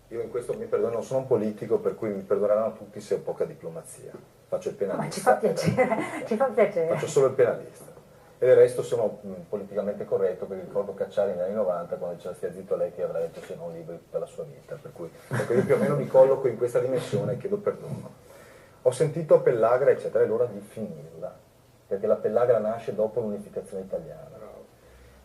Io in questo mi perdono, non sono un politico, per cui mi perdoneranno tutti se ho poca diplomazia. Faccio il penalista. Ma ci fa piacere, ci fa piacere. Faccio solo il penalista. E del resto sono politicamente corretto, perché ricordo Cacciari negli anni 90 quando diceva stia zitto lei che avrà detto se non liberi tutta la sua vita. Per cui ecco, io più o meno mi colloco in questa dimensione e chiedo perdono. Ho sentito Pellagra, eccetera, è l'ora di finirla, perché la Pellagra nasce dopo l'unificazione italiana.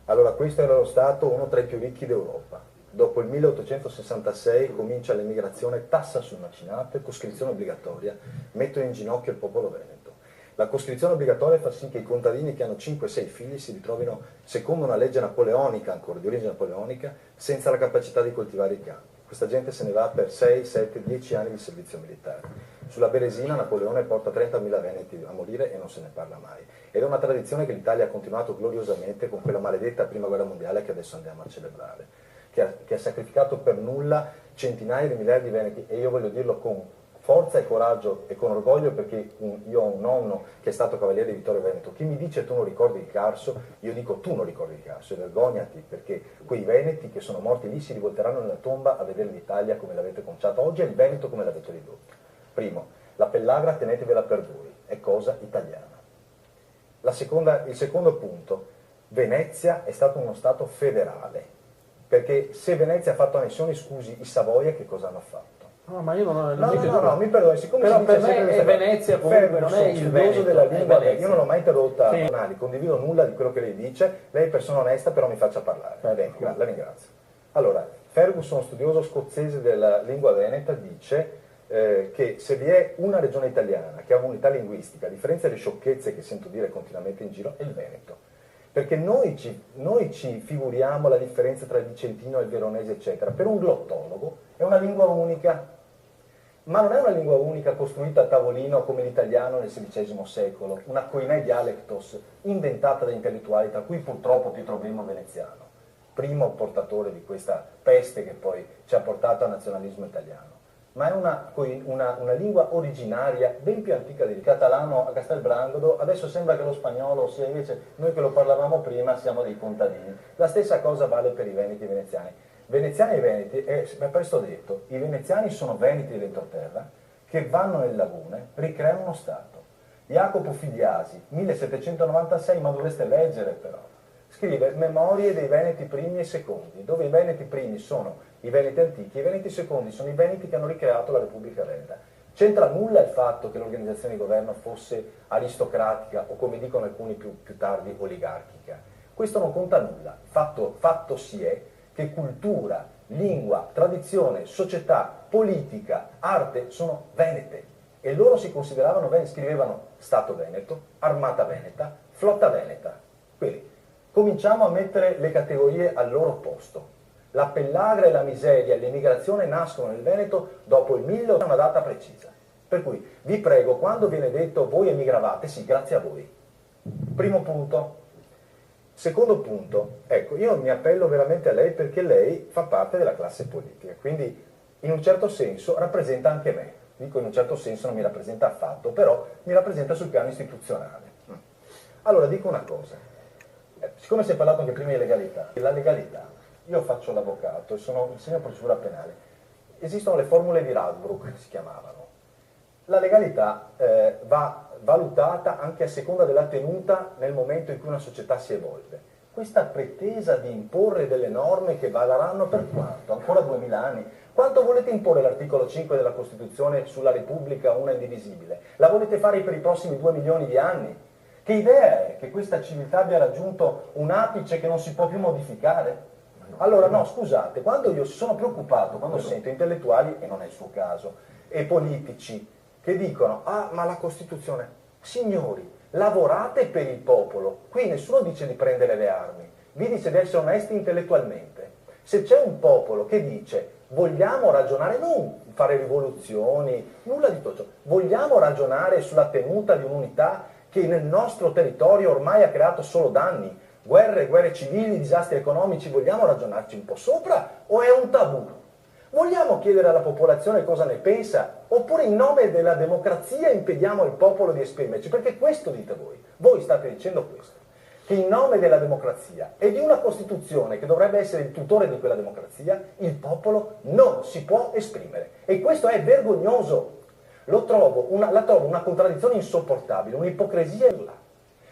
Allora, questo era lo Stato uno tra i più ricchi d'Europa. Dopo il 1866 comincia l'emigrazione, tassa sul macinato, coscrizione obbligatoria, mettono in ginocchio il popolo veneto. La coscrizione obbligatoria fa sì che i contadini che hanno 5-6 figli si ritrovino, secondo una legge napoleonica, ancora di origine napoleonica, senza la capacità di coltivare i campi. Questa gente se ne va per 6, 7, 10 anni di servizio militare. Sulla Beresina Napoleone porta 30.000 veneti a morire e non se ne parla mai. Ed è una tradizione che l'Italia ha continuato gloriosamente con quella maledetta prima guerra mondiale che adesso andiamo a celebrare, che ha sacrificato per nulla centinaia di migliaia di veneti, e io voglio dirlo con forza e coraggio e con orgoglio, perché io ho un nonno che è stato cavaliere di Vittorio Veneto. Chi mi dice tu non ricordi il Carso, io dico tu non ricordi il Carso, e vergognati, perché quei veneti che sono morti lì si rivolteranno nella tomba a vedere l'Italia come l'avete conciata oggi e il Veneto come l'avete ridotto. Primo, la Pellagra tenetevela per voi, è cosa italiana. Il secondo punto, Venezia è stato uno Stato federale, perché se Venezia ha fatto annessioni, scusi, i Savoia che cosa hanno fatto? No, ma io non ho No, mi perdoni, siccome però si per dice me è Venezia comunque, non è il Veneto, della lingua, Venezia. io non l'ho mai interrotta, Sì. condivido nulla di quello che lei dice, lei è persona onesta, però mi faccia parlare. Bene, la ringrazio. Allora, Ferguson, studioso scozzese della lingua veneta, dice che se vi è una regione italiana che ha un'unità linguistica, a differenza delle sciocchezze che sento dire continuamente in giro, è il Veneto. Perché noi ci figuriamo la differenza tra il vicentino e il veronese, eccetera. Per un glottologo è una lingua unica, ma non è una lingua unica costruita a tavolino come l'italiano nel XVI secolo, una koiné dialectos inventata da intellettuali, tra cui purtroppo Pietro Bembo veneziano, primo portatore di questa peste che poi ci ha portato al nazionalismo italiano. Ma è una lingua originaria ben più antica del catalano a Castelbrangodo. Adesso sembra che lo spagnolo sia invece, noi che lo parlavamo prima siamo dei contadini. La stessa cosa vale per i veneti e i veneziani. Veneziani e veneti, è presto detto, i veneziani sono veneti dell'entroterra che vanno nelle lagune, ricreano uno Stato. Jacopo Fidiasi, 1796, ma dovreste leggere però, scrive Memorie dei Veneti primi e secondi, dove i Veneti primi sono i Veneti antichi, i Veneti secondi sono i Veneti che hanno ricreato la Repubblica Veneta. C'entra nulla il fatto che l'organizzazione di governo fosse aristocratica o, come dicono alcuni più tardi, oligarchica. Questo non conta nulla. Fatto si è che cultura, lingua, tradizione, società, politica, arte sono venete. E loro si consideravano veneti, scrivevano Stato Veneto, Armata Veneta, Flotta Veneta. Quindi cominciamo a mettere le categorie al loro posto. La Pellagra e la miseria e l'emigrazione nascono nel Veneto dopo il 1000, è una data precisa. Per cui vi prego, quando viene detto voi emigravate, sì, grazie a voi. Primo punto. Secondo punto, ecco, io mi appello veramente a lei perché lei fa parte della classe politica, quindi in un certo senso rappresenta anche me. Dico in un certo senso, non mi rappresenta affatto, però mi rappresenta sul piano istituzionale. Allora dico una cosa, siccome si è parlato anche prima di legalità, la legalità, io faccio l'avvocato e insegno procedura penale, esistono le formule di Radbruch, che si chiamavano. La legalità va valutata anche a seconda della tenuta nel momento in cui una società si evolve. Questa pretesa di imporre delle norme che varranno per quanto? Ancora 2000 anni? Quanto volete imporre l'articolo 5 della Costituzione sulla Repubblica una indivisibile? La volete fare per i prossimi 2 milioni di anni? Che idea è che questa civiltà abbia raggiunto un apice che non si può più modificare? Allora no, scusate, quando io sono preoccupato, quando sento intellettuali, e non è il suo caso, e politici che dicono, ah ma la Costituzione, signori, lavorate per il popolo, qui nessuno dice di prendere le armi, vi dice di essere onesti intellettualmente. Se c'è un popolo che dice vogliamo ragionare, non fare rivoluzioni, nulla di tutto ciò, vogliamo ragionare sulla tenuta di un'unità che nel nostro territorio ormai ha creato solo danni, guerre civili, disastri economici, vogliamo ragionarci un po' sopra o è un tabù? Vogliamo chiedere alla popolazione cosa ne pensa oppure in nome della democrazia impediamo al popolo di esprimerci? Perché questo dite voi state dicendo questo. che in nome della democrazia e di una Costituzione che dovrebbe essere il tutore di quella democrazia, il popolo non si può esprimere. E questo è vergognoso. La trovo una contraddizione insopportabile, un'ipocrisia.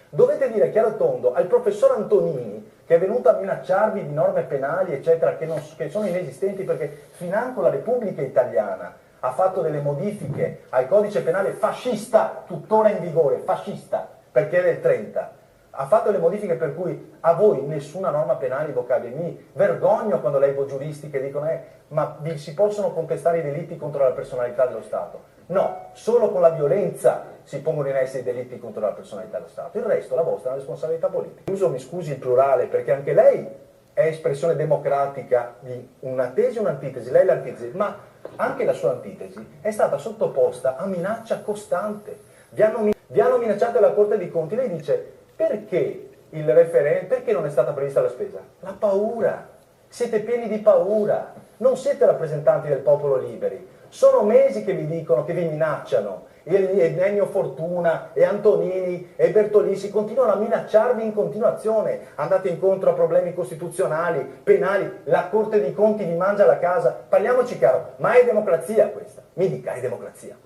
Dovete dire chiaro e tondo al professor Antonini, che è venuto a minacciarvi di norme penali, eccetera, che sono inesistenti, perché financo la Repubblica Italiana ha fatto delle modifiche al codice penale fascista, tuttora in vigore, fascista, perché è del 30. Ha fatto le modifiche per cui a voi nessuna norma penale invocabile. Mi vergogno quando leggo giuristi che dicono ma vi si possono contestare i delitti contro la personalità dello Stato. No, solo con la violenza si pongono in essere i delitti contro la personalità dello Stato. Il resto, la vostra è una responsabilità politica. Uso, mi scusi, il plurale, perché anche lei è espressione democratica di una tesi e un'antitesi. Lei è l'antitesi, ma anche la sua antitesi è stata sottoposta a minaccia costante. Vi hanno minacciato alla Corte dei Conti. Lei dice, perché il referendum, perché non è stata prevista la spesa? La paura. Siete pieni di paura. Non siete rappresentanti del popolo liberi. Sono mesi che vi dicono, che vi minacciano, e Ennio Fortuna, e Antonini, e Bertolisi continuano a minacciarvi in continuazione. Andate incontro a problemi costituzionali, penali, la Corte dei Conti vi mangia la casa. Parliamoci chiaro, ma è democrazia questa? Mi dica, è democrazia questa?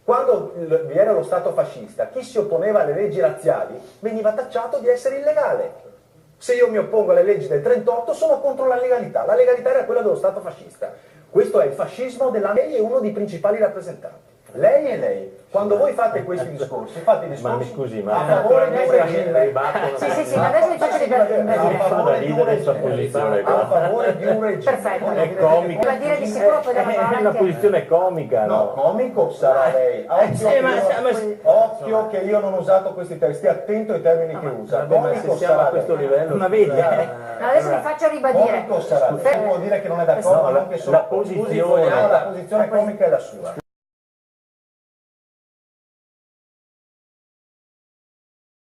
Quando vi era lo Stato fascista, chi si opponeva alle leggi razziali veniva tacciato di essere illegale. Se io mi oppongo alle leggi del 38 sono contro la legalità era quella dello Stato fascista. Questo è il fascismo della... Lei è uno dei principali rappresentanti. Lei e lei, quando voi fate questi discorsi, fate discorsi ma mi scusi, a favore di un regime. Sì, ma adesso vi faccio ribadire. A favore di un regime. A favore di un regime. Perfetto. È comica. Ribadire di sicuro poi della È parola una anche... posizione comica, No, no? comico sarà lei. Occhio che io non ho usato questi termini, stia attento ai termini che usa. Vabbè, ma Comico se siamo sarà a questo lei. livello... Ma vedi, No, adesso vi faccio ribadire. Comico sarà lei. Vuol dire che non è d'accordo, No, non che sono la posizione- la posizione comica è la sua.